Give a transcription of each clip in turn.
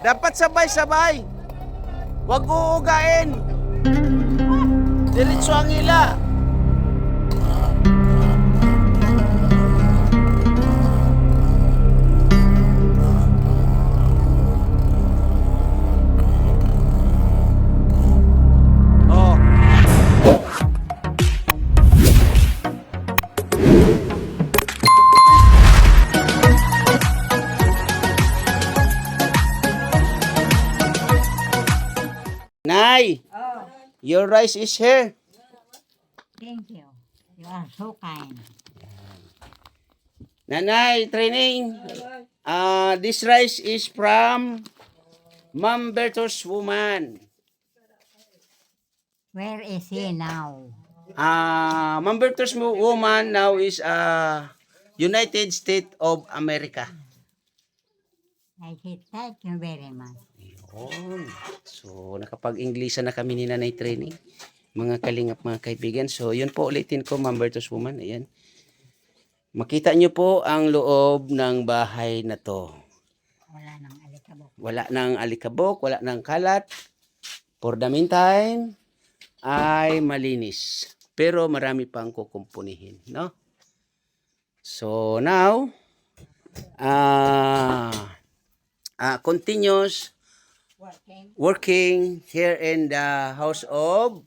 Dapat sabay-sabay. Huwag uugain. Diretso ang ila. Oh. Nay, Oh, your rice is here. thank you. You are so kind. Nanay, training. This rice is from Ma'am Berto's woman. Where is he now? Ma'am Berto's woman now is United States of America. I said, thank you very much. Yun. So, nakapag-Inglesan na kami ni Nanay Training. Mga kalingap, mga kaibigan. So, yun po ulitin ko, Ma'am Berto's woman. Ayan. Makita nyo po ang loob ng bahay na to. Wala nang alikabok. Wala nang alikabok, wala nang kalat. For the meantime, ay malinis. Pero marami pang kukumpunihin, no? So, now, continuous working here in the house of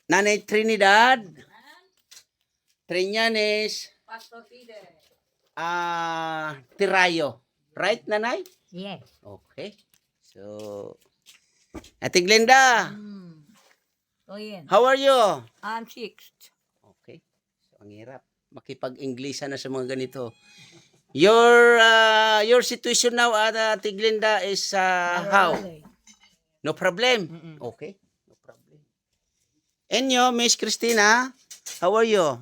Nanay Trinidad, Triñanes, Tirayo. Right, Nanay? Yes. Okay. So, Ate Glenda, Oh, yeah. how are you? I'm sixth. Okay. So, ang hirap. Makipag-Inglesan na sa mga ganito. Your situation now, Ate Glenda, is how? No problem? Okay. No problem. And you, Miss Christina, how are you?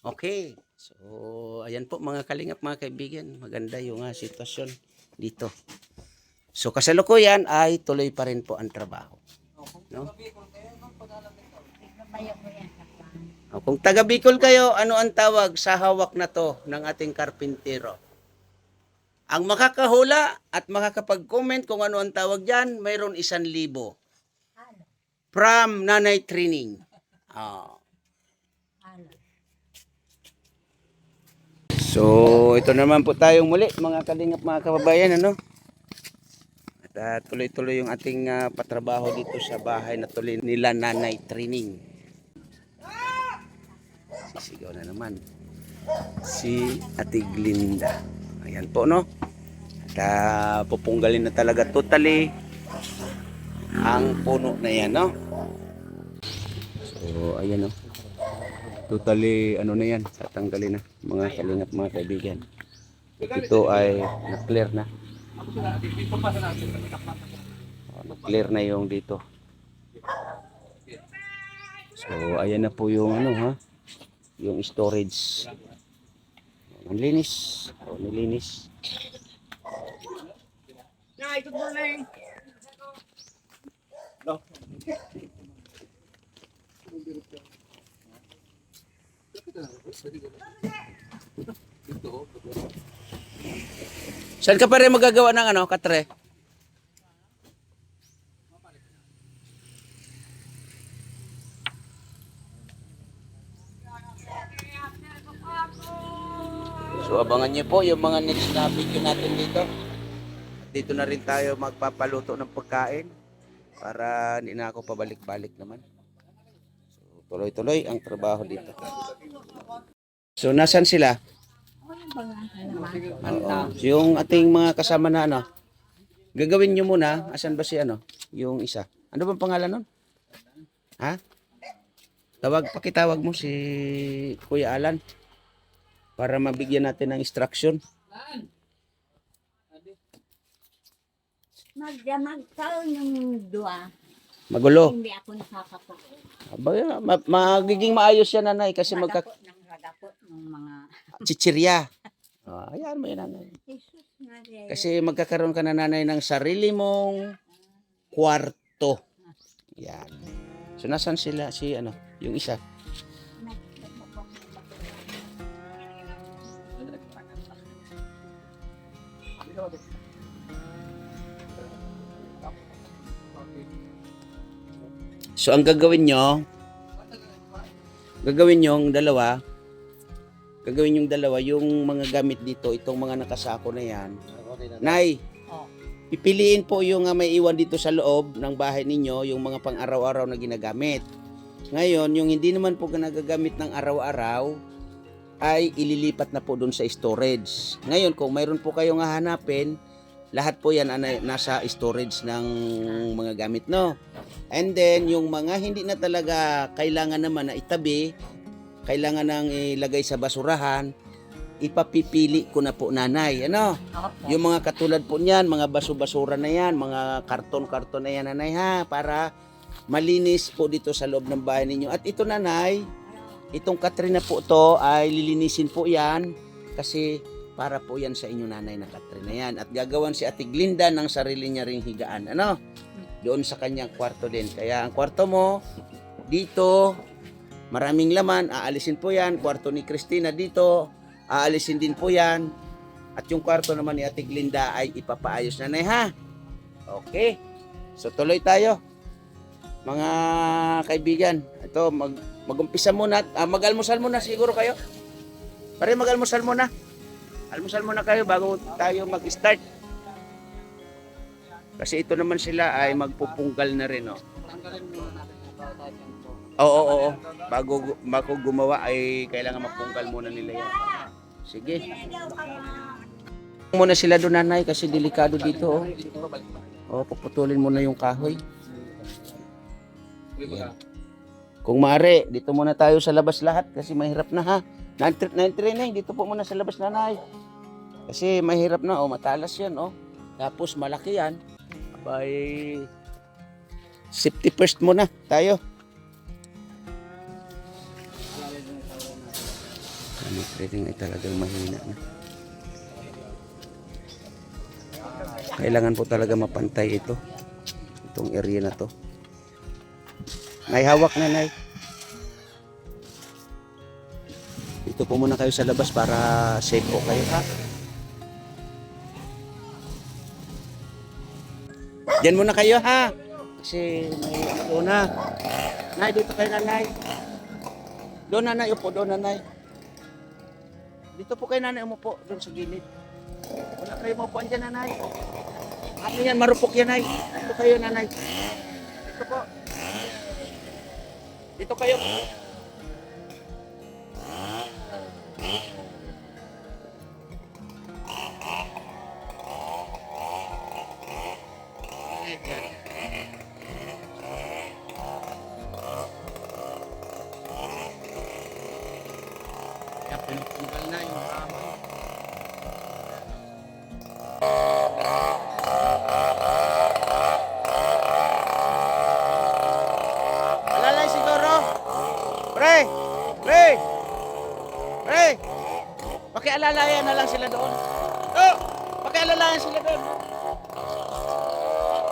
Okay. So, ayan po mga kalingap, mga kaibigan. Maganda yung sitwasyon dito. So, kasalukuyan ay tuloy pa rin po ang trabaho. No? Kung taga Bicol kayo, ano ang tawag sa hawak na to ng ating karpintero? Ang makakahula at makakapag-comment kung ano ang tawag dyan, mayroon 1,000. From Nanay Training. So, ito naman po tayong muli, mga kalingap, mga kababayan, ano? At tuloy-tuloy yung ating patrabaho dito sa bahay na tuloy nila Nanay Training. Sisigaw na naman si Ate Glinda. Ayan po, no? At pupunggalin na talaga totally ang puno na yan, no? So, ayan, no? Totally, ano na yan, tatanggalin na, mga kalingap, mga kaibigan. Ito ay na-clear na. Na-clear na yung dito. So, ayan na po yung ano, ha? Yung storage. Ang linis. O, nilinis. Good morning. No. Saan ka pa rin magagawa ng ano, katre? So abangan niyo po yung mga next na video natin dito. Dito na rin tayo magpapaluto ng pagkain para hindi na ako pabalik-balik naman. So tuloy-tuloy ang trabaho dito. So nasan sila? Oo. Yung ating mga kasama na ano, gagawin nyo muna. Asan ba si ano? Yung isa. Ano bang pangalan nun? Ha? Pakitawag mo si Kuya Alan para mabigyan natin ng instruction. Magtaon yung dua. Magulo. Hindi ako nakakapo. Magiging maayos yan, nanay, kasi Ragapot ng mga... chichirya. Ayan mo yan, nanay. Jesus Maria. Kasi magkakaroon ka na, nanay, ng sarili mong kwarto. Yan. So, nasan sila? Si ano? Yung isa. So, ang gagawin nyo yung mga gamit dito, itong mga nakasako na yan. Nay, pipiliin po yung may iwan dito sa loob ng bahay ninyo, yung mga pang-araw-araw na ginagamit. Ngayon, yung hindi naman po nagagamit ng araw-araw, ay ililipat na po doon sa storage. Ngayon, kung mayroon po kayong hahanapin, lahat po yan nasa storage ng mga gamit, no? And then, yung mga hindi na talaga kailangan naman na itabi, kailangan nang ilagay sa basurahan, ipapipili ko na po, nanay. Ano? Yung mga katulad po niyan, mga baso-basura na yan, mga karton-karton na yan, nanay, ha? Para malinis po dito sa loob ng bahay ninyo. At ito, nanay, itong Katrina po to ay lilinisin po yan kasi para po yan sa inyo, nanay, na Katrina yan. At gagawan si Ate Glinda ng sarili niya ring higaan. Ano? Doon sa kanyang kwarto din. Kaya ang kwarto mo, dito, maraming laman, aalisin po yan. Kwarto ni Christina dito, aalisin din po yan. At yung kwarto naman ni Ate Glinda ay ipapaayos, nanay, ha? Okay. So tuloy tayo. Mga kaibigan, ito mag-umpisa muna. Mag-almusal muna siguro kayo. Pare, mag-almusal muna. Almusal muna kayo bago tayo mag-start. Kasi ito naman sila ay magpupunggal na rin, oh. Oo. Bago gumawa ay kailangan mapunggal muna nila yan. Sige. Muna sila doon, nanay, kasi delikado dito, oh. Oh, puputulin muna yung kahoy. Yan. Kung maaari, dito muna tayo sa labas lahat kasi mahirap na, ha. Na-training, dito po muna sa labas, nanay. Kasi mahirap na, oh, matalas yan, oh. Tapos malaki yan. Abay, safety first muna tayo. Training ay talagang mahina na. Kailangan po talaga mapantay ito. Itong area na to. Nay, hawak na, nay. Dito po muna kayo sa labas para safe po kayo, ha. Diyan muna kayo, ha. Kasi may doon na. Nay, dito kayo, nanay. Doon, nanay. Upo doon, nanay. Dito po kayo, nanay. Umupo doon sa gilid. Wala kayo maupuan dyan, nanay. Ano yan? Marupok yan, nay. Dito kayo, nanay. Dito po. Dito kayo. Pinagtunggal na yung hama. Alalay siguro. Pre! Pakialalayan na lang sila doon. Oh! Pakialalayan sila doon.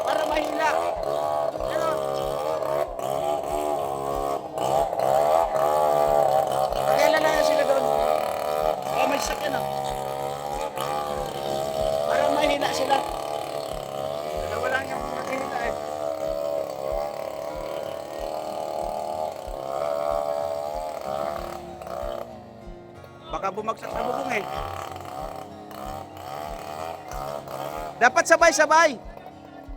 Para mahila. Ano? Pakialalayan sila doon. Oh, may sakyan, oh. Para mahila sila. Dalawa lang yung mahila, eh. Baka bumagsak sa bubong, eh. Dapat sabay-sabay.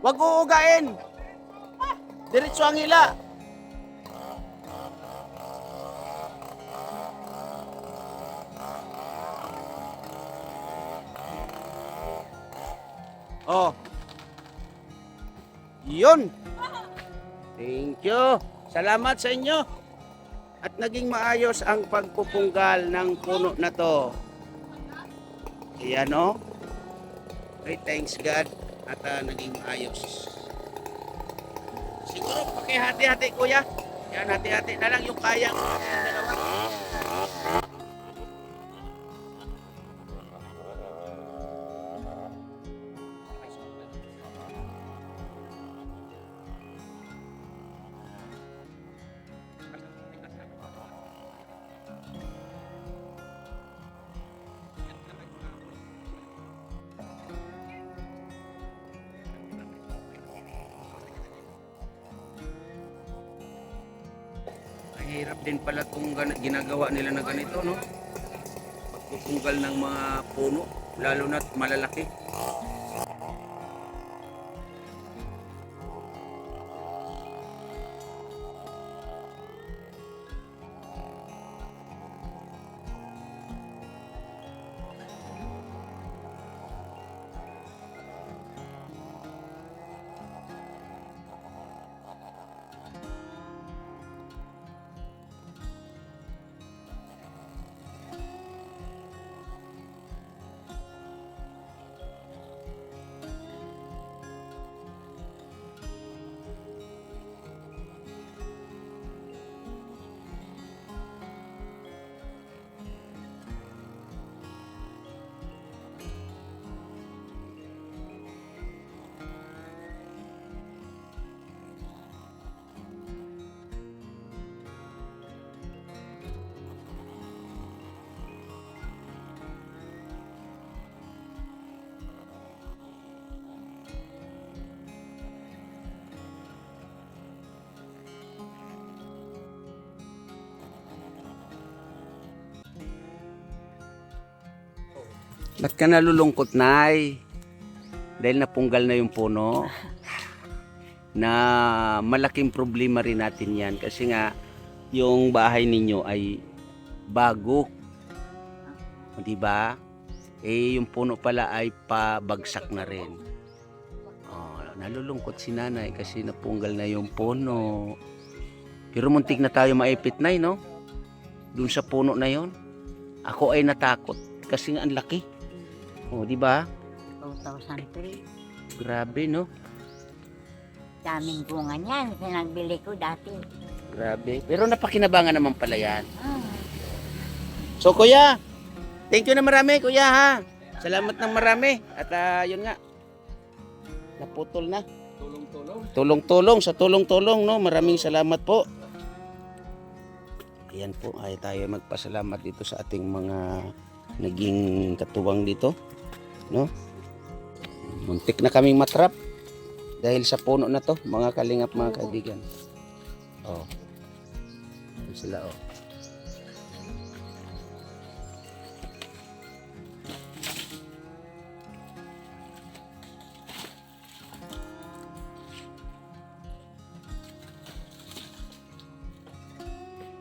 Huwag uugain. Diretso ang hila. Oh. Yun. Thank you. Salamat sa inyo. At naging maayos ang pagpupunggal ng puno na to. Ayan, oh. Okay, thanks God. At naging maayos. Siguro pakihati-hati, kuya. Yan, hati-hati na lang yung kayang dalawa. Mahirap din pala itong ginagawa nila na ganito, no? Pagpupunggal ng mga puno, lalo na't malalaki. Ba't ka nalulungkot, Nay? Dahil napunggal na yung puno. Na malaking problema rin natin yan. Kasi nga, yung bahay ninyo ay bago. Di ba? Eh, yung puno pala ay pabagsak na rin. Oh, nalulungkot si Nanay kasi napunggal na yung puno. Pero muntik na tayo maipit, Nay, no? Doon sa puno na yon. Ako ay natakot kasi nga ang laki. Oh, di ba? 2003. Grabe, no? Daming bunga niyan. Pinagbili ko dati. Grabe. Pero napakinabangan naman pala yan. Ah. So, Kuya, thank you na marami, Kuya, ha? Salamat ng marami. At yun nga, naputol na. Tulong-tulong. Sa tulong-tulong, no? Maraming salamat po. Ayan po, ay tayo magpasalamat dito sa ating mga naging katuwang dito. No? Muntik na kaming matrap dahil sa puno na to, mga kalingap, mga kaibigan. Oh. Ayan sila, oh.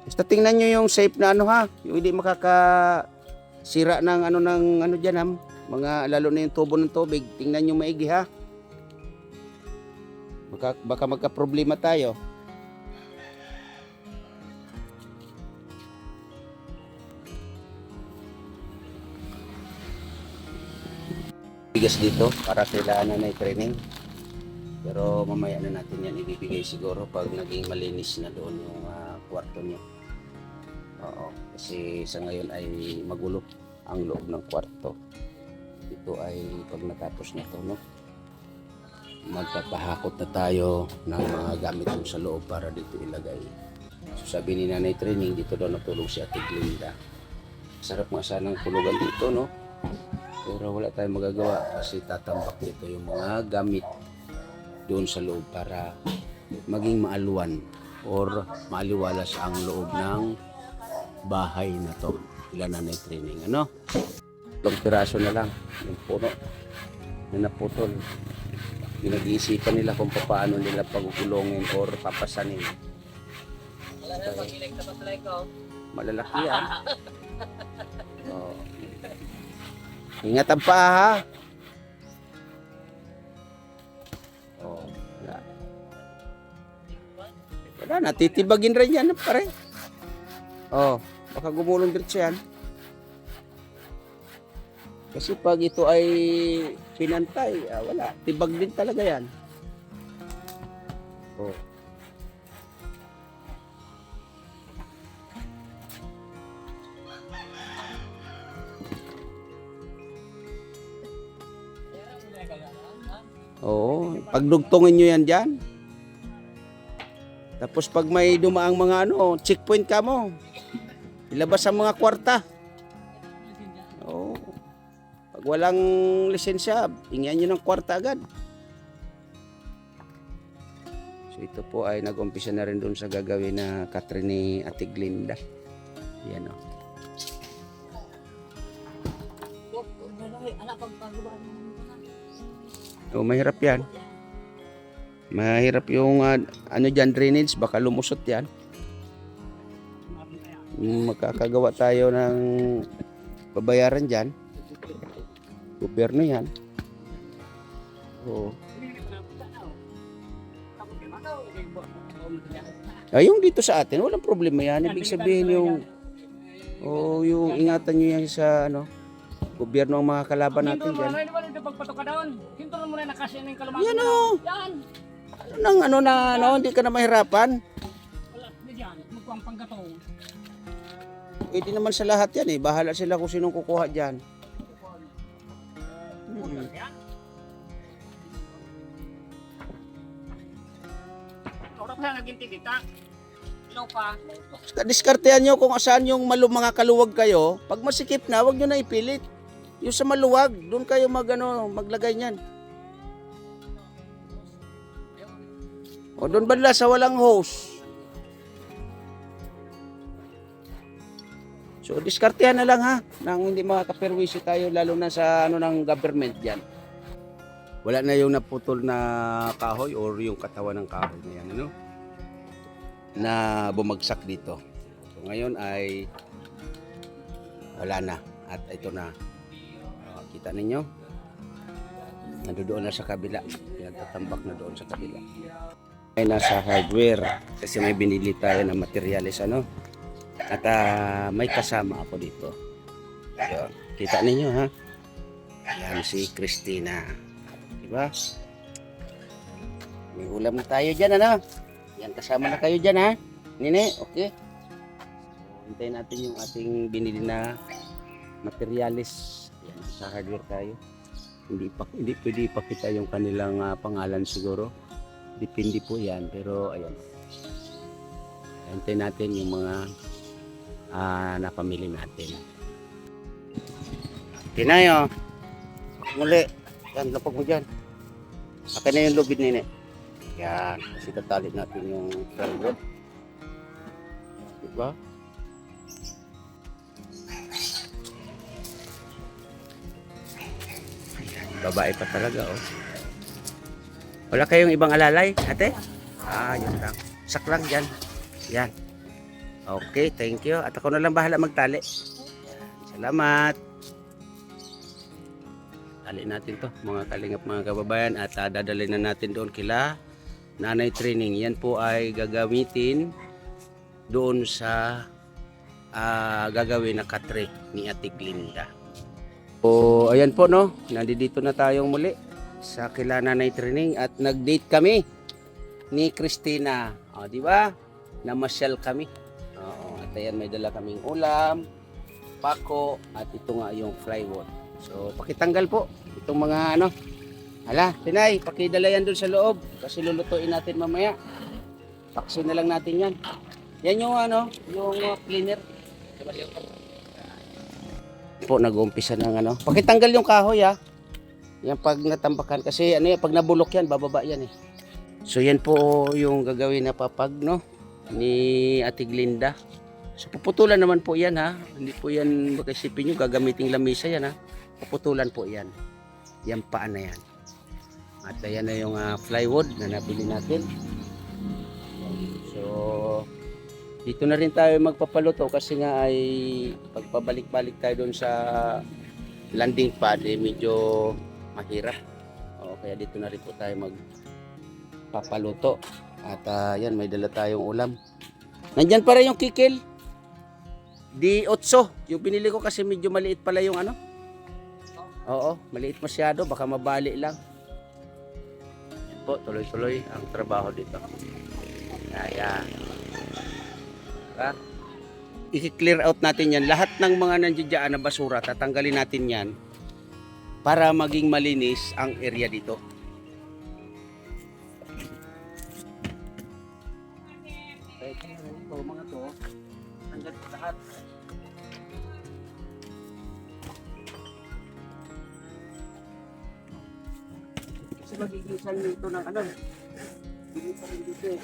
Basta tingnan nyo yung safe na ano, ha, yung hindi makakasira ng ano dyan, ha, mga lalo na yung tubo ng tubig. Tingnan nyo maigi, ha. Baka magka-problema tayo. Bigas dito para kailangan na training. Pero mamaya na natin yan ibibigay siguro pag naging malinis na doon yung kwarto niya. Oo, kasi sa ngayon ay magulo ang loob ng kwarto. Ito ay pag natapos na ito, no? Magpapahakot na tayo ng mga gamit dun sa loob para dito ilagay. So sabi ni Nanay Training, dito daw natulog si Ate Glinda. Sarap nga sanang tulugan dito, no? Pero wala tayong magagawa kasi tatambak dito yung mga gamit doon sa loob para maging maaluan or maaliwalas ang loob ng bahay na to. Ilan Nanay Training, ano? Itong piraso na lang yung puno na naputol. Pinag-iisipan nila kung paano nila pagkukulongin or papasanin. Malalaki yan. Oh. Ingat ang paa, ha? Oh, wala. Wala, natitibagin rin yan pare. Oh, baka gumulong diretso yan. Kasi pag ito ay pinantay, wala, tibag din talaga yan. Oh. Oo, pagdugtungin nyo yan dyan. Tapos pag may dumaang mga checkpoint ka mo. Ilabas ang mga kwarta. Oo. Pag walang lisensya, ingyan nyo ng kwarta agad. So ito po ay nag-umpisa na rin doon sa gagawin na Catherine ni Ate Glinda. Yan o. Oh, mahirap yan. Mahirap yung ano dyan, drainage, baka lumusot yan. Magkakagawa tayo ng babayaran dyan. Gobyerno yan. Oo. Yung dito sa atin, walang problema yan. Ibig sabihin yung ingatan nyo yan sa gobyerno ang mga kalaban natin dyan. Yan o. Hindi ka na mahirapan. Pwede naman sa lahat yan eh. Bahala sila kung sinong kukuha dyan. Diskartehan nyo kung saan yung mga kaluwag kayo. Pag masikip na, wag nyo na ipilit. Yung sa maluwag, doon kayo maglagay niyan. O doon banda sa walang hose. So diskartehan na lang ha, nang hindi makakaperwisyo tayo lalo na sa ng government diyan. Wala na yung naputol na kahoy or yung katawan ng kahoy na yan, na bumagsak dito. So ngayon ay wala na at ito na. Kita ninyo? Nandoon na sa kabila. Nagtatambak na doon sa kabila. Ay nasa hardware kasi may binili tayo na materyales at may kasama ako dito. Ayun. Kita ninyo ha? Yan si Christina. Diba? May ulam na tayo dyan Yan kasama na kayo dyan ha? Nene, okay? So, hintayin natin yung ating binili na materyales. Yan, sa hardware tayo. Hindi pwede ipakita yung kanilang pangalan siguro. Depende po yan. Pero ayan. Hintayin natin yung mga napamili natin. Tinayo. Muli. Yan, lapag mo dyan. Akin na yung lubid nene. Yan. Kasi tatalit natin yung firewall. Diba? Babae pa talaga Wala kayong ibang alalay, ate? Yun lang. Sak lang dyan. Yan. Okay, thank you. At ako na lang bahala magtali. Salamat. Tali natin to, mga kalingap, mga kababayan. At dadalhin na natin doon kila Nanay Training. Yan po ay gagamitin doon sa gagawin na katre ni Ate Glinda. So, ayan po nandito na tayong muli sa kila Nanay Training at nag-date kami ni Christina. Di ba? Namasyal kami. At ayan, may dala kaming ulam, pako, at ito nga yung plywood. So, pakitanggal po itong mga Hala, Tinay, pakidala yan doon sa loob kasi lulutuin natin mamaya. Paksin na lang natin yan. Yan yung yung cleaner. Po nag-uumpisa ng pakitanggal yung kahoy yan pag natambakan kasi pag nabulok yan bababa yan so yan po yung gagawin na papag ni Ate Glinda. So puputulan naman po yan hindi po yan makisipin nyo gagamiting lamisa yan puputulan po yan paan na yan at ayan na yung plywood na nabili natin. So dito na rin tayo magpapaluto kasi nga ay pagpabalik-balik tayo doon sa landing pad medyo mahirap. Kaya dito na rin po tayo magpapaluto. At yan, may dala tayong ulam. Nandyan pa rin yung kikil. Di 8. Yung binili ko kasi medyo maliit pala yung Oo, maliit masyado. Baka mabali lang. Yan po, tuloy-tuloy ang trabaho dito. Ayan. I-clear out natin yan. Lahat ng mga nandiyan na basura, tatanggalin natin yan para maging malinis ang area dito. Ito, mga to, nandyan lahat. Kasi magigisan nito ng Hindi pa rin dito eh.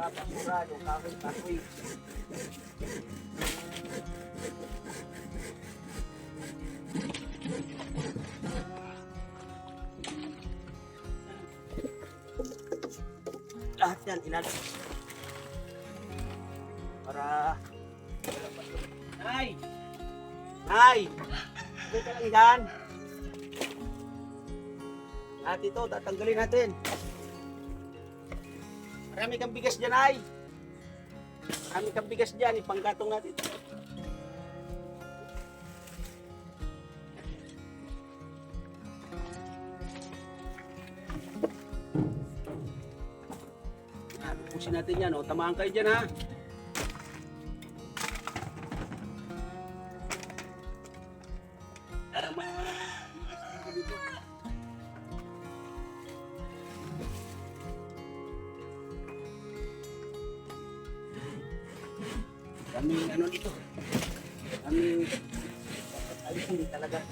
Basura, yung kahoy. Lahat yan, ilalim. Para... Nay! Nay! Ito ka lang dyan. At ito, tatanggalin natin. Marami kang bigas dyan, ay. Marami kang bigas dyan, ipanggatong natin. Pusin natin yan, o. Tamaan kayo dyan, ha. Daming ano dito. Daming alisin talaga.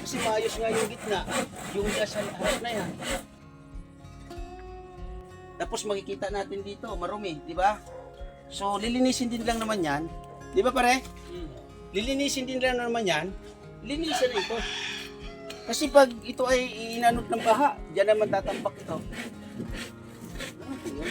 Kasi maayos nga yung gitna. Yung sa harap na yan. Tapos makikita natin dito, marumi, di ba? So lilinisin din lang naman yan. Di ba pare? Lilinisin din lang naman yan. Linisin na ito. Kasi pag ito ay inanot ng baha, diyan naman tatambak ito. Ano po yun?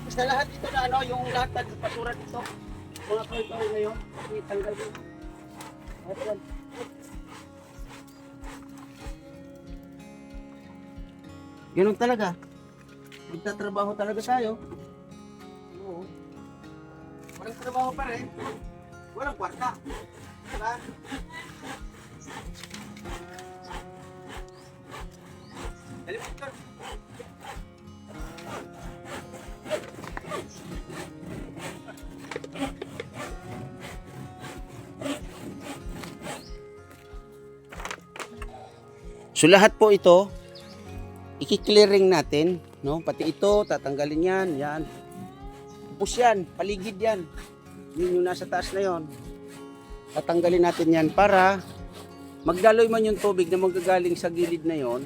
Basta lahat ito na ano, yung lahat ng basura dito, mga kahoy-kahoy na yun, itanggal yun. Lahat yan. Ganun talaga. Magtatrabaho talaga tayo. Oo. Walang trabaho pa rin. Walang kwarta. Diba? Dali mo ito. So lahat po ito, i-clearing natin. No, pati ito, tatanggalin yan, yan. Tapos yan, paligid yan. Yun yung nasa taas na yon. Tatanggalin natin yan para magdaloy man yung tubig na magagaling sa gilid na yon.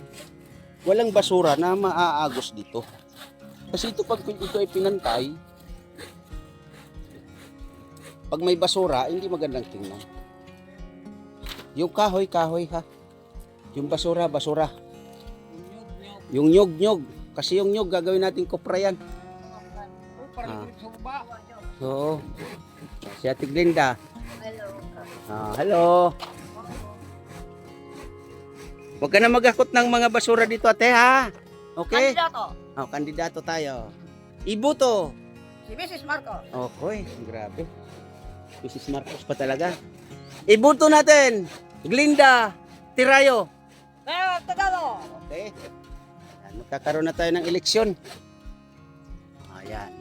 Walang basura na maaagos dito. Kasi ito pag ito ay pinantay, pag may basura, hindi magandang tingnan. Yung kahoy ha. Yung basura. Yung nyog. Kasi yung nyog, gagawin natin kopra yan. Oo. Si Ate Glenda. Hello. Huwag ka na magakot ng mga basura dito, ate, ha? Okay? Kandidato, Kandidato tayo. Ibuto. si Mrs. Marcos. Okay, grabe. Mrs. Marcos pa talaga. Ibuto natin. Glinda Tirayo. Pero Tagalog. Okay. Ayan, magkakaroon na tayo ng eleksyon. Ayan.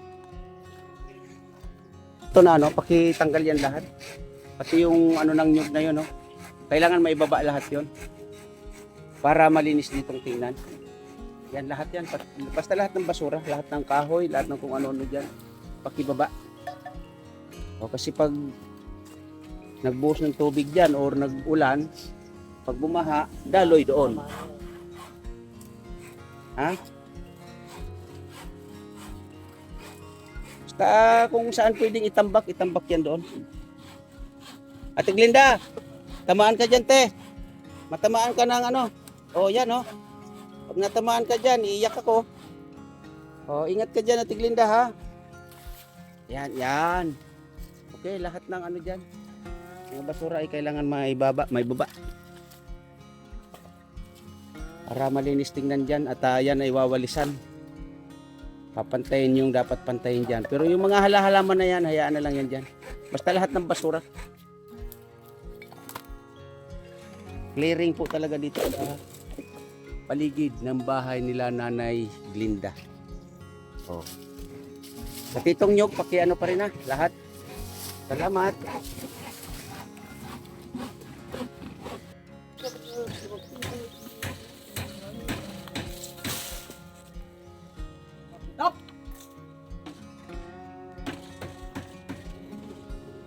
Ito na, no? Pakitanggal yan lahat. Pati yung ano ng nyug na yun, no? Kailangan maibaba lahat yon para malinis ditong tingnan. Yan, lahat yan. Basta lahat ng basura, lahat ng kahoy, lahat ng kung ano-ano dyan. Pakibaba. O, kasi pag nagbuhos ng tubig dyan or nag-ulan, pag bumaha, daloy doon. Ha? Basta kung saan pwedeng itambak yan doon. Ate Glenda, tamaan ka dyan, te. Matamaan ka ng ano. O, yan, o. Pag natamaan ka dyan, iiyak ako. O, ingat ka dyan, Ate Glenda, ha. Yan. Okay, lahat ng ano dyan. Mga basura ay kailangan may baba. Para malinis tingnan dyan at yan ay wawalisan. Papantayin yung dapat pantayin dyan. Pero yung mga halaman na yan, hayaan na lang yan dyan. Basta lahat ng basura. Clearing po talaga dito sa paligid ng bahay nila Nanay Glinda. Oh. Sa Titong Nyog, pakiano pa rin lahat. Salamat. Stop.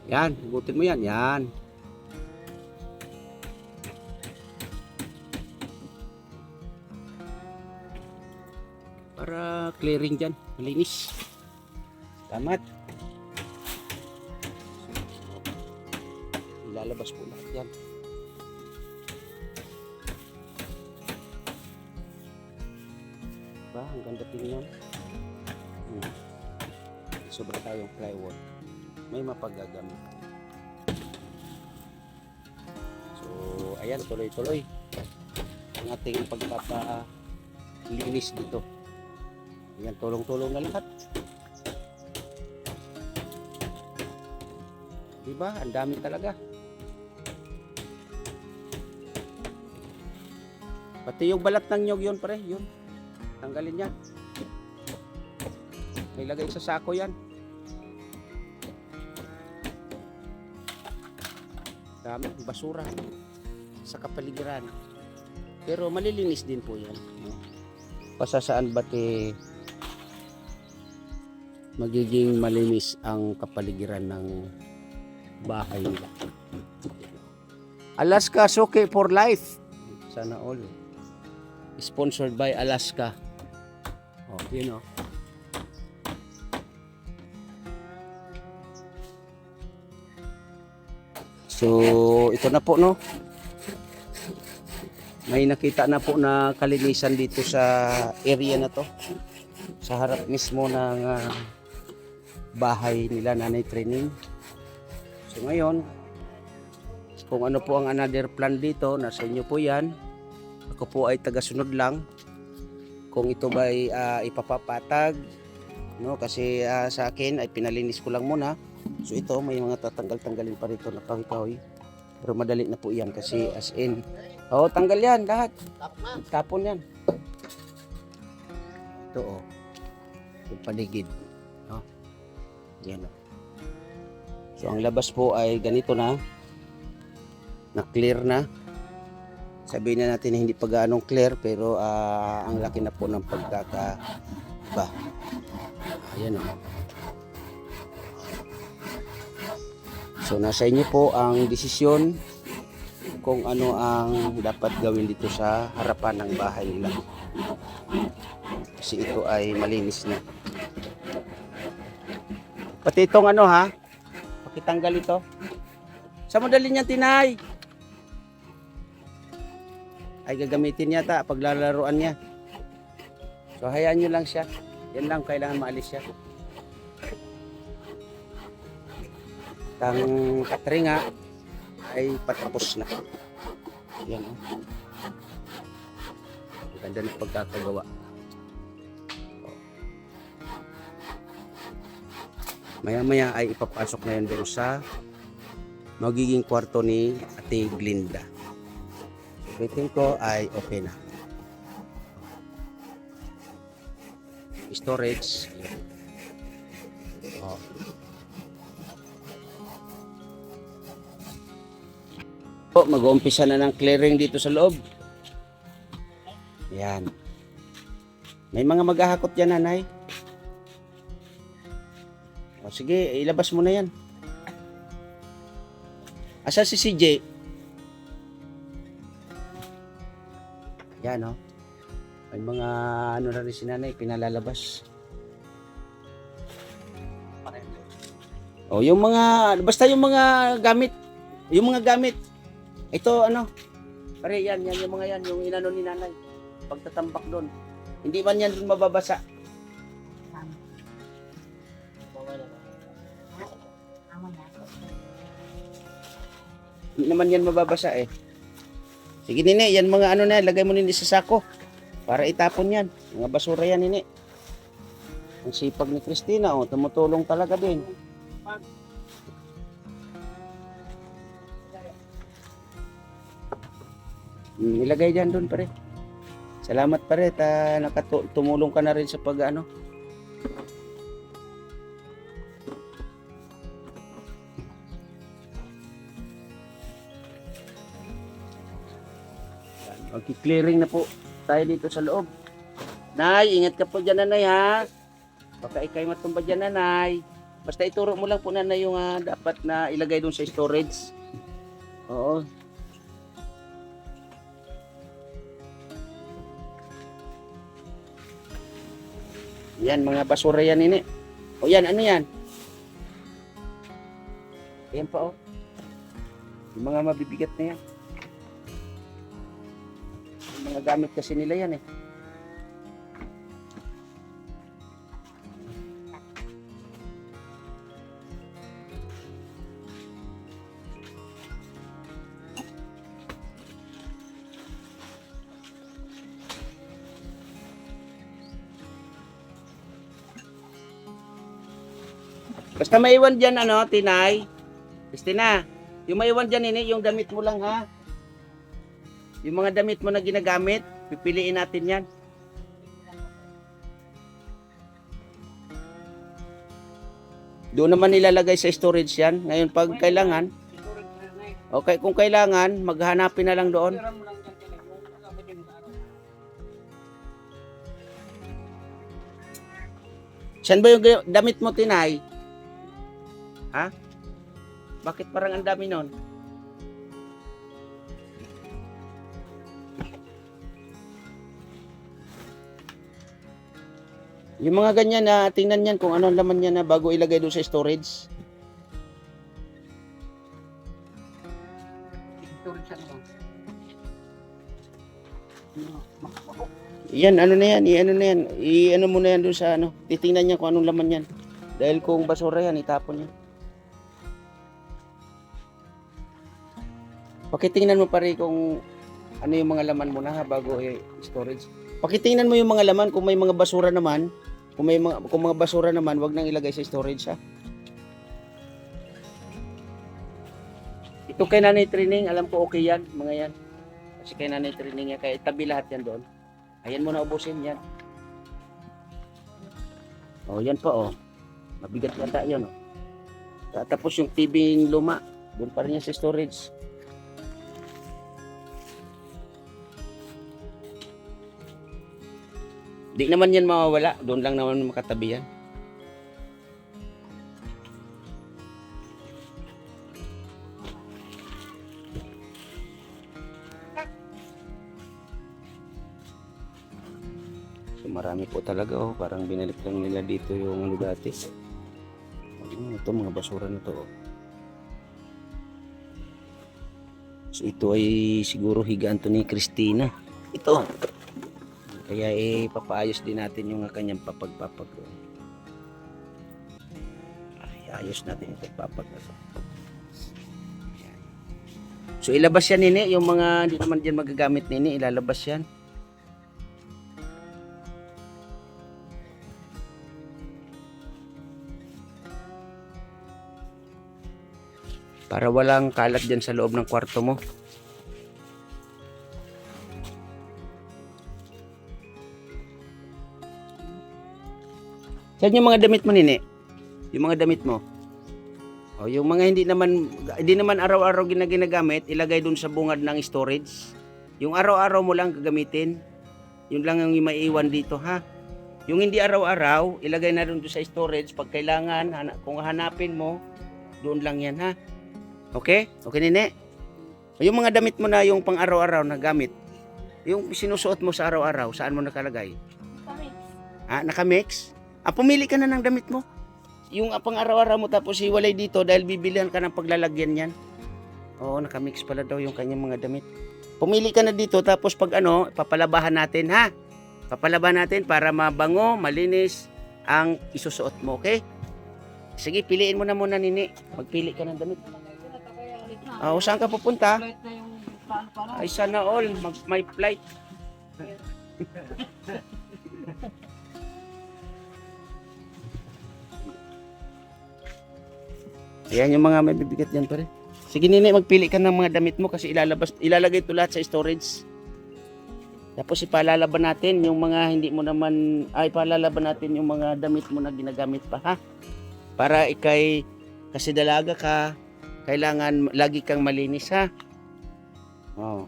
Yan, hugutin mo yan. Yan. Para clearing dyan. Malinis. Salamat. Ilalabas po lahat yan. Ba, ang ganda tingnan. Sobra tayong plywood. May mapagagamit. So, ayan, tuloy-tuloy ang ating pagpapalinis dito. Ayan, tulong-tulong na lahat. Diba? Ang dami talaga. Pati yung balat ng nyog yun, pare. Yun. Tanggalin yan. May lagay sa sako yan. Dami, basura sa kapaligiran. Pero malilinis din po yan. Pasasaan ba't magiging malinis ang kapaligiran ng bahay nila. Alaska Suki for Life. Sana all. Sponsored by Alaska. Oh, yun oh. So, ito na po, no? May nakita na po na kalinisan dito sa area na to. Sa harap mismo ng bahay nila, Nanay Training. So, ngayon, kung ano po ang another plan dito, nasa inyo po yan. Ako po ay tagasunod lang. Kung ito ba ay ipapapatag, no? Kasi sa akin ay pinalinis ko lang muna. So ito may mga tatanggal-tanggalin pa rito na kahoy-kahoy. Pero madali na po yan kasi as in. Oh, tanggal yan lahat. Tapon yan. Ito oh. Yung paligid. No? Yan oh. So ang labas po ay ganito na. Na-clear na. Sabihin na natin na hindi pa gaanong clear pero ang laki na po ng pagkakaba. Ayan oh. So nasa inyo po ang desisyon kung ano ang dapat gawin dito sa harapan ng bahay nila. Kasi ito ay malinis na. Pati itong ano ha, pakitanggal ito. Sa modalin niya tinay. Ay gagamitin yata paglalaruan niya. So hayaan nyo lang siya. Yan lang kailangan maalis siya. Ang katringa ay patapos na. Yan oh. Ganda ng pagkakagawa. Maya-maya ay ipapasok na yan doon sa magiging kwarto ni Ate Glinda. Rating ko ay okay na. Storage. Oh. Mag-uumpisa na ng clearing dito sa loob. Yan. May mga maghahakot yan, nanay. O, sige, ilabas mo na yan. Asa si CJ? Yan, o. May mga ano na rin si nanay, pinalalabas. O, yung mga, basta yung mga gamit. Yung mga gamit. Ito ano, pare yan yung mga yan, yung inano ni nanay. Pagtatambak doon. Hindi man yan doon mababasa. Hindi naman yan mababasa eh. Sige nini, yan mga ano na, lagay mo nini sa sako. Para itapon yan. Mga basura yan nini. Ang sipag ni Christina, oh, tumutulong talaga din. Ilagay dyan doon pare. Salamat pare, tumulong ka na rin sa pag ano, Magki-clearing na po tayo dito sa loob. Nay, ingat ka po dyan, nanay, ha? Baka ikay matumba dyan, nanay. Basta ituro mo lang po, nanay, yung dapat na ilagay doon sa storage. Oo. Yan, mga basura yan, ini. O yan, ano yan? Yan pa, oh. Yung mga mabibigat na yan. Yung mga gamit kasi nila yan, eh. Basta maiwan dyan, ano, Tinay. Christina, yung maiwan dyan, ini, yung damit mo lang, ha? Yung mga damit mo na ginagamit, pipiliin natin yan. Doon naman nilalagay sa storage yan. Ngayon, pag kailangan, okay, kung kailangan, maghanapin na lang doon. Saan ba yung damit mo, Tinay? Ha? Bakit parang ang dami nun? Yung mga ganyan na tingnan yan kung ano ang laman niya na bago ilagay doon sa storage. Yan, ano na yan, i-ano na yan, i-ano mo na yan doon sa ano, titingnan niya kung anong laman yan. Dahil kung basura yan, itapon niya. Pakitingnan mo pare kung ano yung mga laman mo na ha, bago i-storage. Pakitingnan mo yung mga laman, kung may mga basura naman, kung mga basura naman, wag nang ilagay sa storage ha. Ito kay Nanay Training, alam ko okay yan, mga yan. Kasi kay Nanay Training yan, kaya tabi lahat yan doon. Ayan mo na ubusin yan. Oh, yan pa oh. Mabigat yata yan oh. Tapos yung TV yung luma, doon pa rin yan sa storage. Di naman yan mawawala, doon lang naman makatabi yan. So marami po talaga oh, parang binalik lang nila dito yung ano dati. Ito mga basura na to oh. So ito ay siguro higaan to ni Christina. Ito. Kaya papaayos din natin yung kanyang papag-papag. Ay, ayos natin ito papag. So ilabas yan nini, yung mga hindi naman diyan magagamit nini, ilalabas yan. Para walang kalat diyan sa loob ng kwarto mo. Saan yung mga damit mo, nini? Yung mga damit mo. O, yung mga hindi naman araw-araw ginagamit, ilagay dun sa bungad ng storage. Yung araw-araw mo lang gagamitin. Yun lang yung maiiwan dito, ha? Yung hindi araw-araw, ilagay na dun sa storage. Pag kailangan, kung hanapin mo, doon lang yan, ha? Okay? Okay, nini? O, yung mga damit mo na yung pang araw-araw na gamit, yung sinusuot mo sa araw-araw, saan mo nakalagay? Nakamix. Nakamix? Pumili ka na ng damit mo. Yung pang araw-araw mo tapos hiwalay dito dahil bibilihan ka ng paglalagyan yan. Oo, nakamix pala daw yung kanyang mga damit. Pumili ka na dito tapos pag papalabahan natin ha. Papalabahan natin para mabango, malinis ang isusuot mo, okay? Sige, piliin mo na muna, nini. Magpili ka ng damit. Saan ka pupunta? Ay, sana all. May flight. Ayan yung mga may bibigat yan pare. Sige nini, magpili ka ng mga damit mo kasi ilalagay ito lahat sa storage. Tapos ipalalaban natin yung mga hindi mo naman, ipalalaban natin yung mga damit mo na ginagamit pa ha. Para kasi dalaga ka, kailangan lagi kang malinis ha. Oh.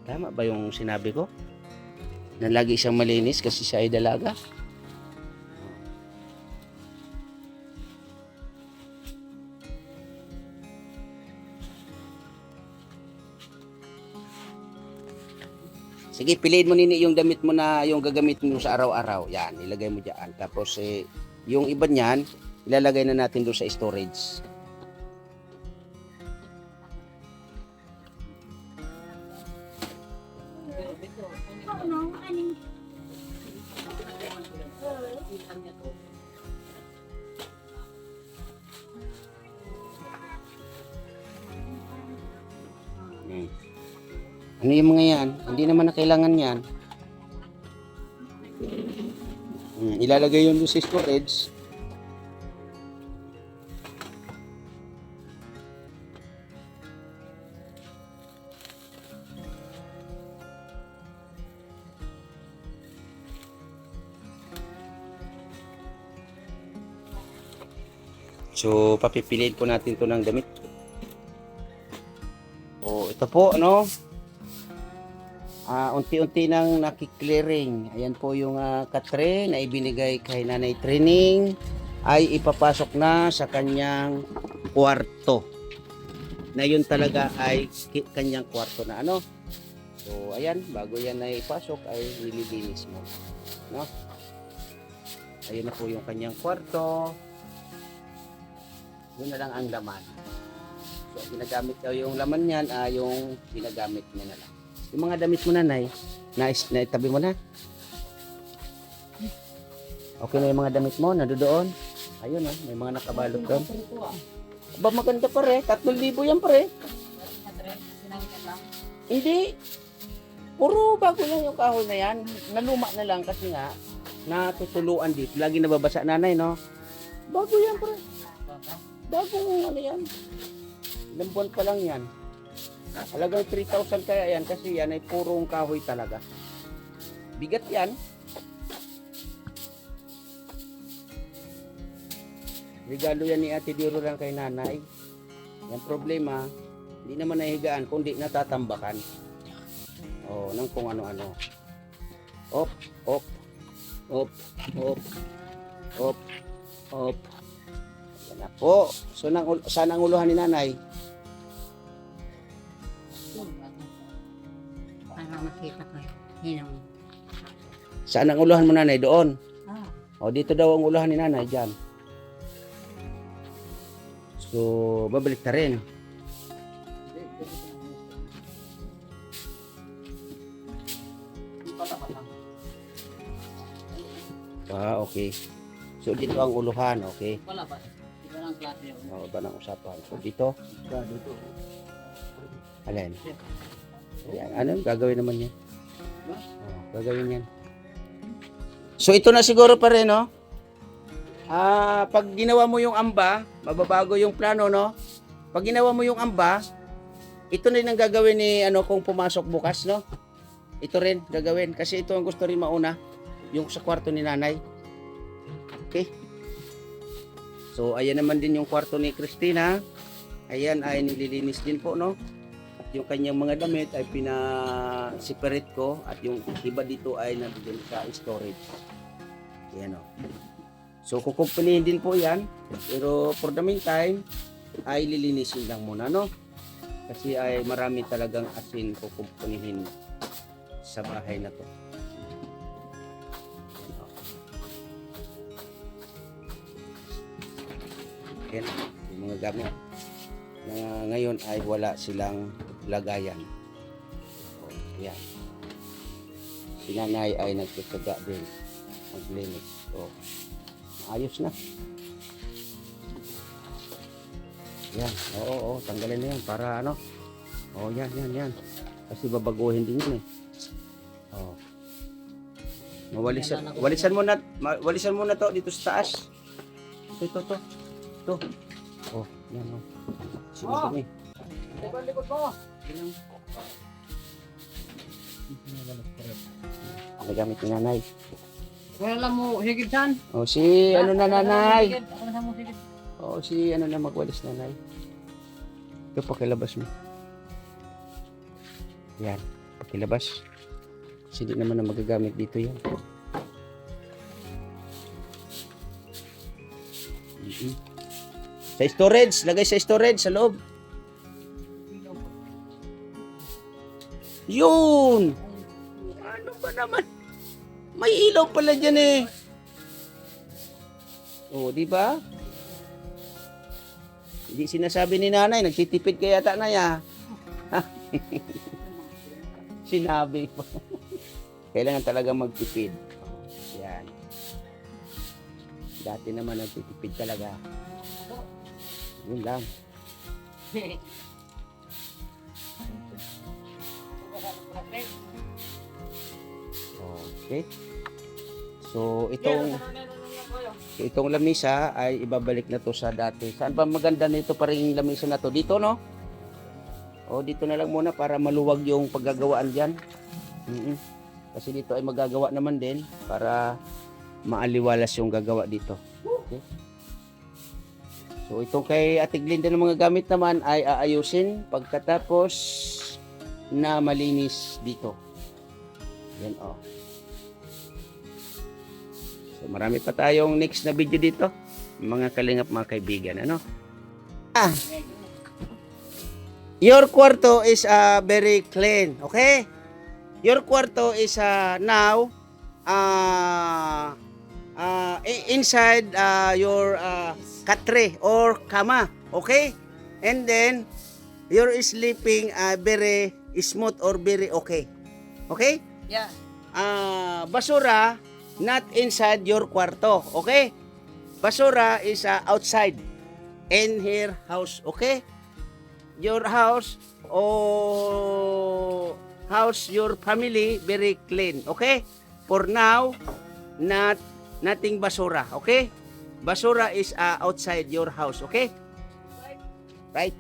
Tama ba yung sinabi ko? Na lagi siyang malinis kasi siya ay dalaga? Sige, piliin mo nini yung damit mo na yung gagamitin mo sa araw-araw. Yan, ilagay mo diyan. Tapos yung iba niyan, ilalagay na natin doon sa storage. Hmm. Ano yung mga yan? Hindi naman na kailangan yan. Ilalagay yun doon sa storage. So, papipiliin po natin to ng damit. O, ito po, ano? Unti-unti nang nakiklearing. Ayan po yung katre na ibinigay kay Nanay Training ay ipapasok na sa kanyang kwarto. Na yun talaga ay kanyang kwarto na ano. So, ayan, bago yan na ipasok ay nililinis mo. No? Ayun na po yung kanyang kwarto. Yun na lang ang laman. So, ginagamit daw yung laman niyan, yung ginagamit niya na lang. Yung mga damit mo, Nanay, naitabi mo na. Okay na yung mga damit mo, nandoon. Ayun, may mga nakabalot doon. Aba, maganda pa rin. 3,000 yan pa rin. Hindi. Puro bago lang yung kahoy na yan. Naluma na lang kasi nga, natutuluan dito. Lagi nababasa, Nanay, no? Bago yan pa rin. Bagong ano yan. Ilang buwan pa lang yan. Halagang 3,000 kaya yan kasi yan ay purong kahoy talaga. Bigat yan. Regalo yan ni Ate Diro lang kay Nanay. Yung problema, hindi naman nahigaan kundi natatambakan. Oh, nang kung ano-ano. Op, op, op, op, op, op. Yan na po. So, saan ang uluhan ni Nanay? Para makita ko. Hinong. Saan ang uluhan mo, Nanay? Doon. Ah. O, dito daw ang uluhan ni Nanay, dyan. So, babalik na rin. Okay. So, dito ang uluhan, okay? Wala ba? Iba lang klase yun. Iba ng usapan. So, dito. Alin? Ayan. Ano? Gagawin naman yan. Gagawin yan. So, ito na siguro pa rin, no? Pag ginawa mo yung amba, mababago yung plano, no? Pag ginawa mo yung amba, ito na rin ang gagawin ni, kung pumasok bukas, no? Ito rin gagawin. Kasi ito ang gusto rin mauna. Yung sa kwarto ni Nanay. Okay? So, ayan naman din yung kwarto ni Christina. Ayan ay nililinis din po, no? At yung kanyang mga damit ay pina-separate ko. At yung iba dito ay nandun sa storage. Ayan, no? So, kukumpunihin din po yan. Pero for the meantime, ay lilinisin lang muna, no? Kasi ay marami talagang asin kukumpunihin sa bahay na to. Ayan, yung mga gamit na ngayon ay wala silang lagayan. O, ayan. Si Nanay ay nagtutsaga din maglinis. So, ayos na. Yan, oo, tanggalin na yan para ano. Oh, yan. Kasi babaguhin din yun eh. Oh. Walisan mo na to dito sa taas. Ito. Oh, yan oh. Sino Likod mo. Ano gamit ni Nanay? Wala lang mo higit dyan. Oh, si ano na Nanay? Ako na mo higit. Oh, si ano na magwalis Nanay. Ito pakilabas mo. Yan. Pakilabas. Kasi di naman na magagamit dito yan. Sa storage, lagay sa storage sa loob. Yun! Ano ba naman? May ilaw pala dyan eh. Oh, di ba? Hindi sinasabi ni nanay, nagtitipid kaya yata na ya. Sinabi pa. Kailangan talaga magtipid. Yan. Dati naman nagtitipid talaga. Yun lang. Okay. So, itong lamisa ay ibabalik na to sa dati. Saan ba maganda nito pa rin yung lamisa na to? Dito, no? O, dito na lang muna para maluwag yung paggagawaan dyan. Kasi dito ay magagawa naman din para maaliwalas yung gagawa dito. Okay. So, itong kay Ate Glinda ng mga gamit naman ay aayusin pagkatapos na malinis dito. Yan, oh. So, marami pa tayong next na video dito. Mga kalingap, mga kaibigan, ano? Your kwarto is very clean, okay? Your kwarto is now inside your katre or kama, okay? And then you're sleeping very smooth or very okay. Okay? Yeah. Basura not inside your kwarto, okay? Basura is outside in your house, okay? Your house or house your family very clean, okay? For now, nothing basura, okay? Basura is outside your house, okay? Right?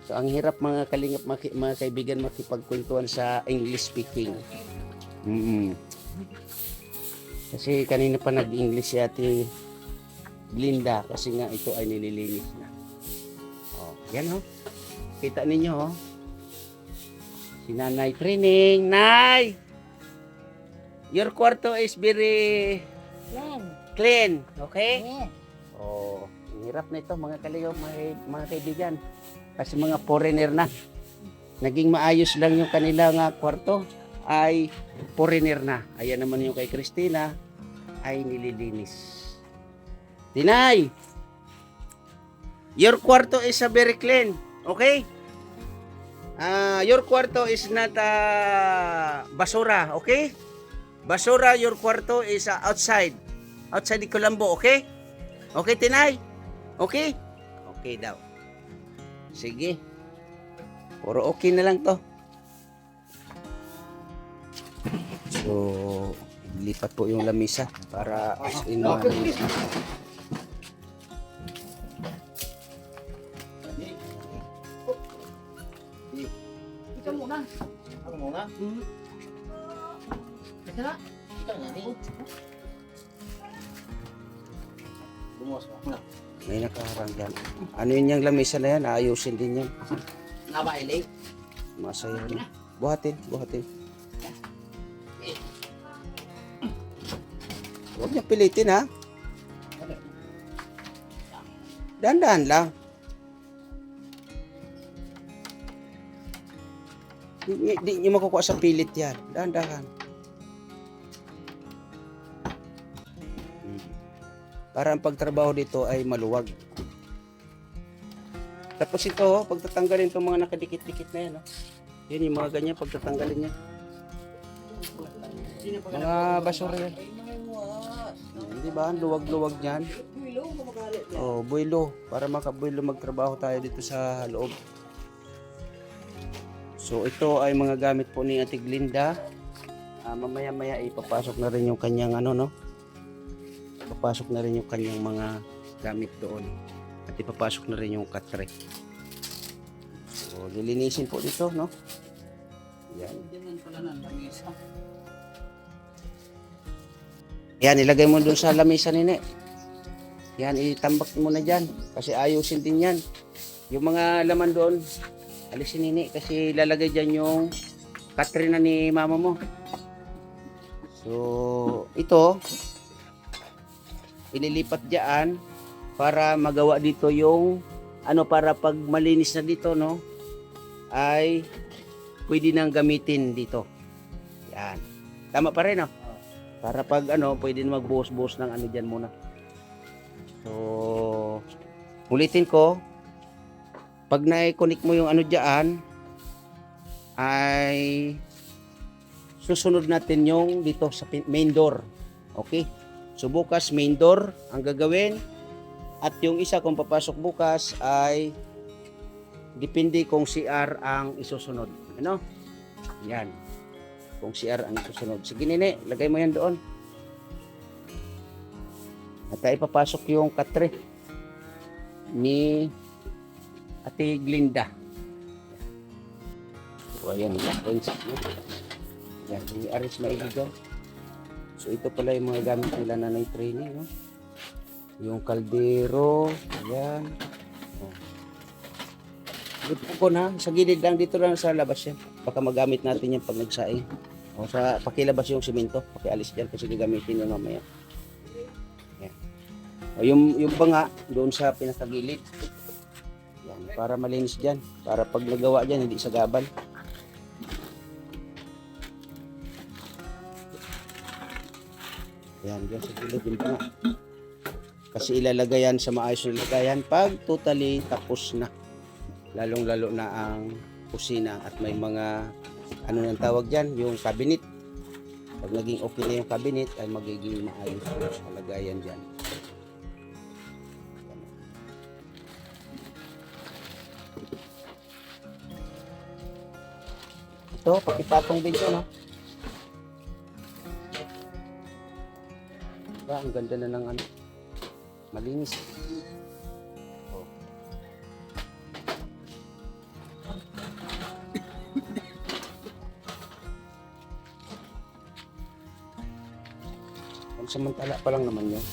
So ang hirap mga kalingap, mga kaibigan, makipagkwentuhan sa English speaking. Kasi kanina pa nag-English si Ate Glinda kasi nga ito ay nililinis na. Oh, yan oh. Kita ninyo oh. Si Nanay training. Nay! Your kwarto is very clean. Okay? Yes. Oh, hirap na ito mga kalingap, mga kaibigan. Kasi mga foreigner na. Naging maayos lang yung kanilang kwarto ay foreigner na. Ayan naman yung kay Christina ay nililinis. Tinay! Your kwarto is very clean. Okay? Your kwarto is not basura. Okay? Basura, your kwarto is outside. Outside di Colombo. Okay? Okay, Tinay? Okay? Okay daw. Sige. Puro okay na lang to. So, lipat po yung lamisa para as in Ito muna. Ako muna? Ito na. Ikaw nga ni. Bumuwas mo. may nakaharang dyan. Ano yun yung lamisa na yan? Ayusin din yan. Nabailig. Masaya na. Buhatin, buhatin. Huwag niya pilitin ha. Dahan-dahan lang. Di niyo makukuha sa pilit yan. Dahan-dahan. Para ang pagtrabaho dito ay maluwag. Tapos ito, pagtatanggalin itong mga nakadikit-dikit na yan. Yan yung mga ganyan, pagtatanggalin niya. Mga basura yan. Di ba? Luwag-luwag niyan. Oh, buwilo. Para makabuwilo magtrabaho tayo dito sa loob. So ito ay mga gamit po ni Ate Glinda. Mamaya-maya ipapasok na rin yung kanyang papasok na rin yung kanyang mga gamit doon. At ipapasok na rin yung katre. So lilinisin po dito, no? Yan. Yan, ilagay mo dun sa lamesa nini. Yan, itambak mo na dyan. Kasi ayusin din yan. Yung mga laman doon, alisin nini. Kasi lalagay dyan yung katre na ni mama mo. So, ito, ililipat diyan para magawa dito yung para pag malinis na dito, no, ay pwede nang gamitin dito. Yan. Tama pa rin, no? Para pag pwede na magbuhos-buhos ng diyan muna. So, ulitin ko, pag na-connect mo yung diyan, ay susunod natin yung dito sa main door. Okay? So bukas main door ang gagawin, at yung isa kung papasok bukas ay depende kung CR ang isusunod. Ano? Yan. Kung CR ang isusunod. Sige nene, lagay mo yan doon. At ay papasok yung katre ni Ate Glinda. So ayan, yan, i-arrange maigi dyan. So ito pala yung mga gamit nila nanay training, no? Yung kaldero, ayan. Oh. Dito po na, sa gilid lang, dito lang sa labas yan. Baka magamit natin yan pag nagsaing. O sa pakilabas yung simento, pakialis dyan kasi gagamitin yung mamaya. Yan. O yung banga, doon sa pinakagilid. Yan, para malinis dyan. Para pag nagawa dyan, hindi sagaban. Yan, dyan sa gilid yung banga. Kasi ilalagay yan sa maayos na lagayan pag totally tapos na. Lalong-lalo na ang kusina at may mga nang tawag dyan, yung cabinet. Pag naging okay na yung cabinet ay magiging maayos yung lagayan dyan. Ito, pakipatong din ito, no? Diba, ang ganda na ng malinis. Oh. Samantala pa lang naman yun.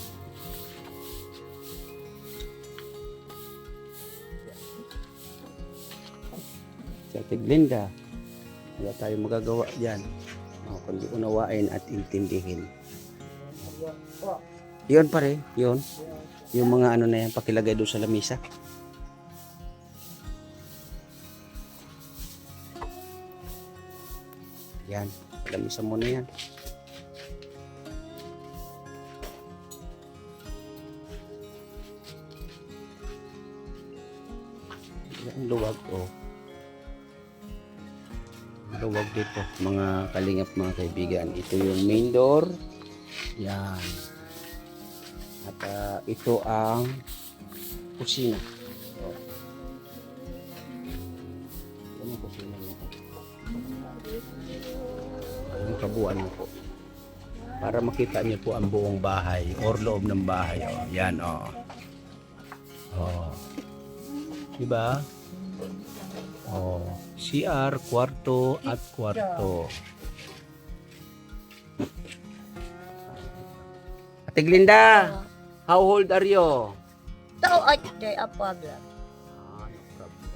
Sa Ate Glinda, wala tayong magagawa dyan. Kundi unawain at intindihin. Yun pa rin, yun. Yung mga na yan, pakilagay doon sa lamisa. Yan, lamisa mo na yan. Ang luwag, oh. Luwag dito, mga kalingap, mga kaibigan. Ito yung main door. Yan. At ito ang kusina. So, yan ang kusina niya. Yung kabuuan niyo po. Para makita niyo po ang buong bahay or loob ng bahay. Oh. Yan, oh. Oh. Diba? Oh. CR, kwarto at kwarto. Ate Glinda, how old are you? So, there a problem. No problem.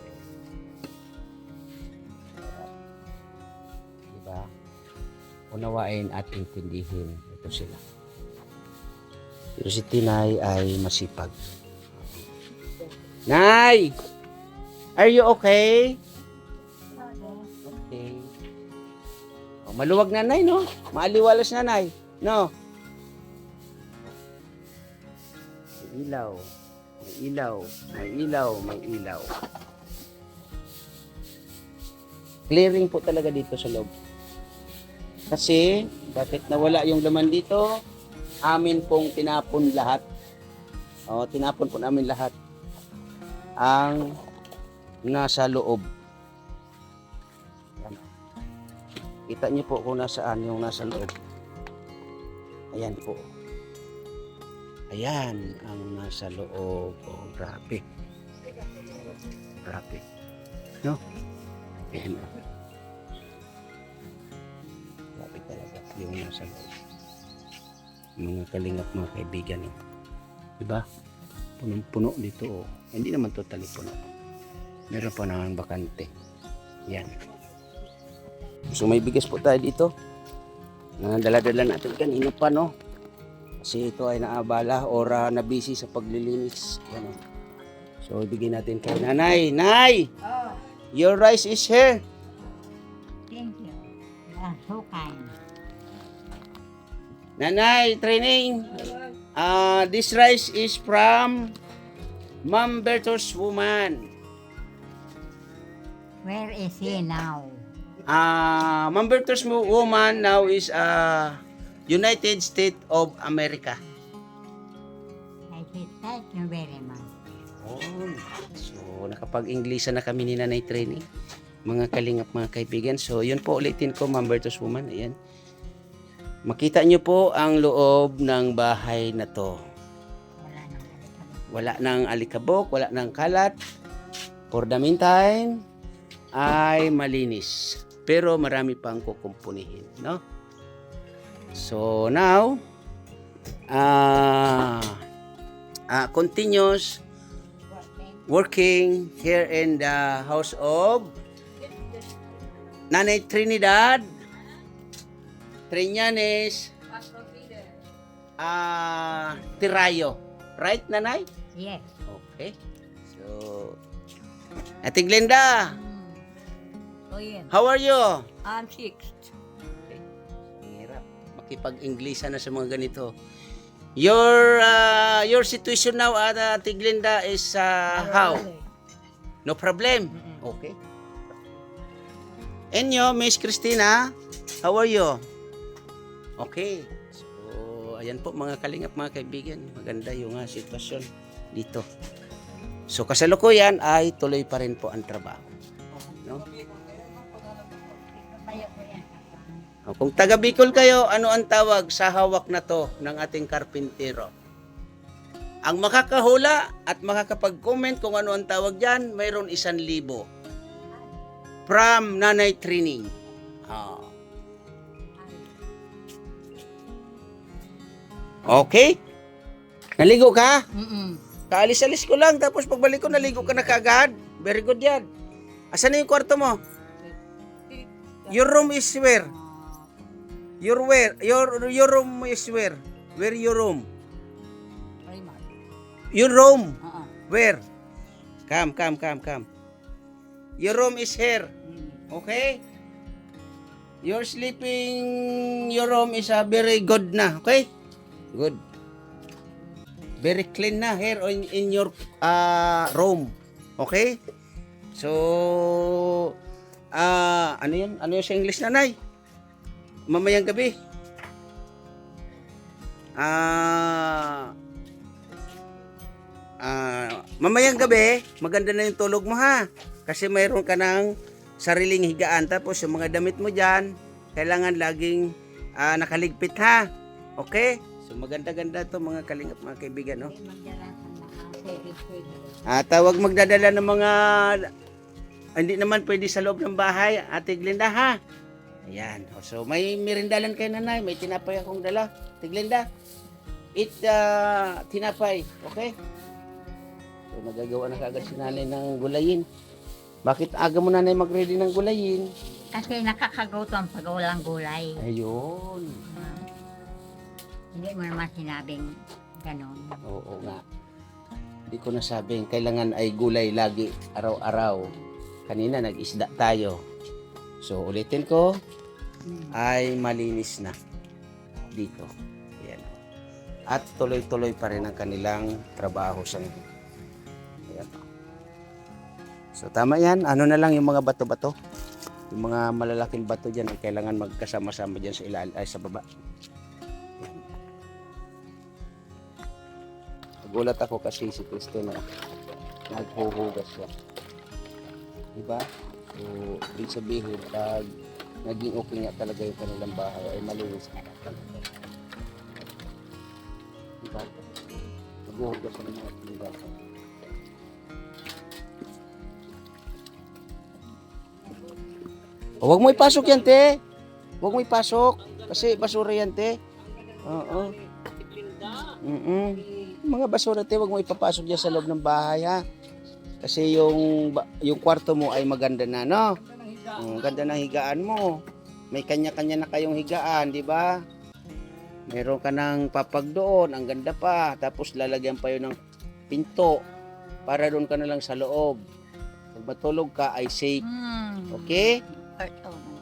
Diba? Unawain at intindihin. Ito sila. Pero si Tinay ay masipag. Nay! Are you okay? Okay. Oh, maluwag na, Nay, no? Maaliwalas na, Nay. No? May ilaw. May ilaw. May ilaw. May ilaw. Clearing po talaga dito sa loob. Kasi, bakit nawala yung laman dito? Amin pong tinapon lahat. O, tinapon po namin lahat ang nasa loob. Yan. Kita niyo po kung nasaan yung nasa loob. Ayan po. Ayan ang nasa loob. Oh, grabe. Grabe. No? Ayan. Grabe talaga yung nasa loob. Mga kalingap, mga kaibigan. Oh. Diba? Punong-puno dito. Oh. Hindi naman totally puno. Meron pa naman bakante. Yan. So may bigas po tayo dito. Na dala-dala natin kanina pa, no? Kasi ito ay naabala or nabisi sa paglilinis. Yan, oh. So ibigay natin kay Nanay. Nay! Oh, Your rice is here. thank you. You are so kind. Nanay, training. This rice is from Ma'am Berto's woman. Where is he now? Ma'am Berto's woman now is United States of America. I said, thank you very much. Oh, so nakapag-Englisa na kami ni Nanay Training. Mga kalingap, mga kaibigan. So yun po, ulitin ko, Ma'am Berto's woman. Ayan. Makita nyo po ang loob ng bahay na to. Wala nang alikabok. Wala nang kalat. For the meantime, ay malinis. Pero marami pang kukumpunihin, no? So now, continuous working here in the house of Nanay Trinidad Triñanes Tirayo. Right, Nanay? Yes. Okay. So, Ate Glenda, Oh, yeah. how are you? I'm 6. Hirap. Makipag-Inglisa na sa mga ganito. Your situation now, Ate Glenda, is how? No problem? Okay. And you, Miss Christina, how are you? Okay. So, ayan po mga kalingap, mga kaibigan. Maganda yung sitwasyon dito. So, kasalukuyan ay tuloy pa rin po ang trabaho. No? Kung taga Bicol kayo, ano ang tawag sa hawak na to ng ating karpintero? Ang makakahula at makakapag-comment kung ano ang tawag dyan, mayroon 1,000 from Nanay Training. Okay? Naligo ka? Kaalis-alis ko lang, tapos pagbalik ko, naligo ka na kaagad. Very good yan. Asan na yung kwarto mo? Your room is where? Your room is where? Where your room? Your room? Where? Come. Your room is here. Okay? Your room is very good na. Okay? Good. Very clean na here in your room. Okay? So, ano yun? Ano yun sa English, Nanay? Mamayang gabi. Mamayang gabi, maganda na yung tulog mo, ha? Kasi mayroon ka ng sariling higaan. Tapos yung mga damit mo dyan, kailangan laging nakaligpit, ha? Okay? So maganda-ganda to mga kalingap, mga kaibigan, no? Tawag magdadala ng mga hindi naman pwede sa loob ng bahay, Ate Glenda, ha? Ayan. So may merindalan kay Nanay, may tinapay akong dala. Ate Glenda, eat tinapay, okay? So nagagawa na kagad si Nanay ng gulayin. Bakit aga mo, Nanay, mag-ready ng gulayin? Kasi nakakagutom pag walang gulay. Ayun. Hindi mo naman sinabing gano'n. Oo nga. Hindi ko nasabing kailangan ay gulay lagi, araw-araw. Kanina nag-isda tayo. So ulitin ko, ay malinis na dito. Ayan. At tuloy-tuloy pa rin ang kanilang trabaho sa ngayon. Ayan. So tama yan. Ano na lang yung mga bato-bato. Yung mga malalaking bato dyan ay kailangan magkasama-sama dyan sa ilalim ay sa baba. Gulat ako kasi si Christina naghuhugas siya. Diba? So, ibig sabihin, pag naging okay nga talaga yung kanilang bahay, ay malinis na talaga. Diba? Naghuhugas ng mga tindahan. Huwag mo ipasok yan, te. Huwag mo ipasok. Kasi basura yan, te. Oo. Mga basura, te, wag mo ipapasok dyan sa loob ng bahay, ha? Kasi yung kwarto mo ay maganda na, no? Ganda ng higaan mo. May kanya-kanya na kayong higaan, di ba? Meron ka ng papag doon, ang ganda pa. Tapos lalagyan pa yun ng pinto para doon ka na lang sa loob. Pag matulog ka ay safe. Okay? Part of